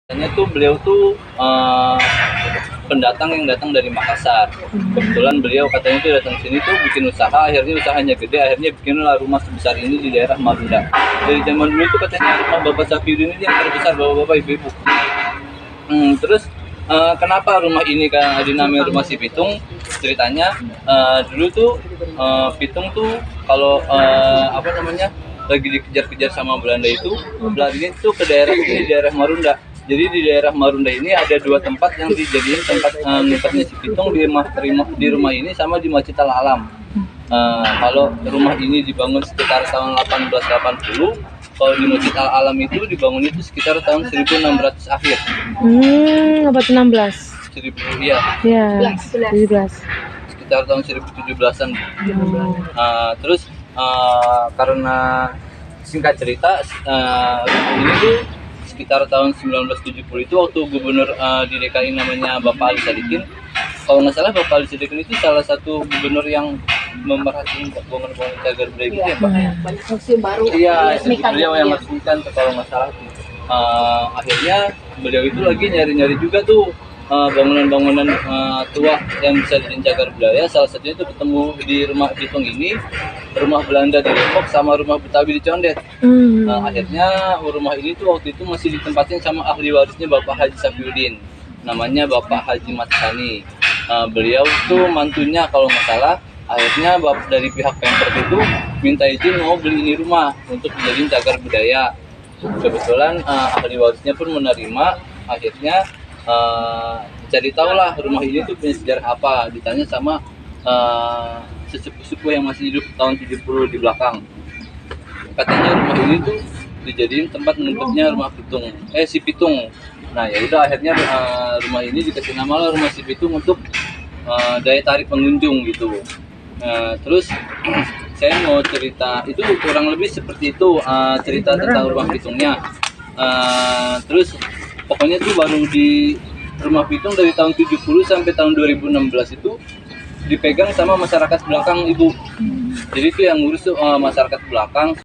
Katanya tuh beliau tuh pendatang yang datang dari Makassar. Kebetulan beliau katanya tuh datang sini tuh bikin usaha, akhirnya usahanya gede, akhirnya bikinlah rumah sebesar ini di daerah Marunda. Dari zaman dulu tuh katanya rumah Bapak Safiuddin ini yang terbesar, bapak-bapak, ibu-ibu. Terus kenapa rumah ini kan dinamai rumah si Pitung? Ceritanya dulu tuh Pitung tuh kalau apa namanya lagi dikejar-kejar sama Belanda itu larinya tuh ke daerah ini, daerah Marunda. Jadi di daerah Marunda ini ada dua tempat yang dijadiin tempat ngumpetnya si Pitung, di rumah ini sama di Masjid Al Alam. Kalau rumah ini dibangun sekitar tahun 1880, kalau di Masjid Al Alam itu dibangun itu sekitar tahun 1600 akhir. Abad 16. 1000, iya. Ya, 17. Sekitar tahun 1017-an. Terus karena singkat cerita rumah ini tuh sekitar tahun 1970 itu waktu gubernur di DKI namanya Bapak Ali Sadikin. Kalau nggak salah Bapak Ali Sadikin itu salah satu gubernur yang memerhatiin bangunan-bangunan cagar budaya gitu ya Pak. Banyak museum baru. Iya, beliau yang resmikan kalau nggak salah. Akhirnya beliau itu lagi nyari-nyari juga tuh bangunan-bangunan tua yang bisa dijadiin cagar budaya. Salah satunya itu ketemu di rumah Pitung ini, rumah Belanda di Depok sama rumah Betawi di Condet. Akhirnya rumah ini tuh waktu itu masih ditempatin sama ahli warisnya Bapak Haji Safiuddin, namanya Bapak Haji Matsani. Beliau tuh mantunya kalau nggak salah. Akhirnya dari pihak Pemprov itu minta izin mau beli ini rumah untuk dijadiin cagar budaya. Kebetulan ahli warisnya pun menerima. Akhirnya cari tahu lah rumah ini tuh punya sejarah apa. Ditanya sama sesepuh-sepuh yang masih hidup tahun 70 di belakang. Katanya rumah ini tuh dijadiin tempat ngumpetnya rumah Pitung, si Pitung. Nah ya udah akhirnya rumah ini dikasih nama lah rumah si Pitung untuk daya tarik pengunjung gitu. Terus saya mau cerita itu kurang lebih seperti itu, cerita tentang rumah Pitungnya. Terus pokoknya tuh baru di rumah Pitung dari tahun 70 sampai tahun 2016 itu dipegang sama masyarakat belakang Ibu. Jadi itu yang ngurus tuh masyarakat belakang.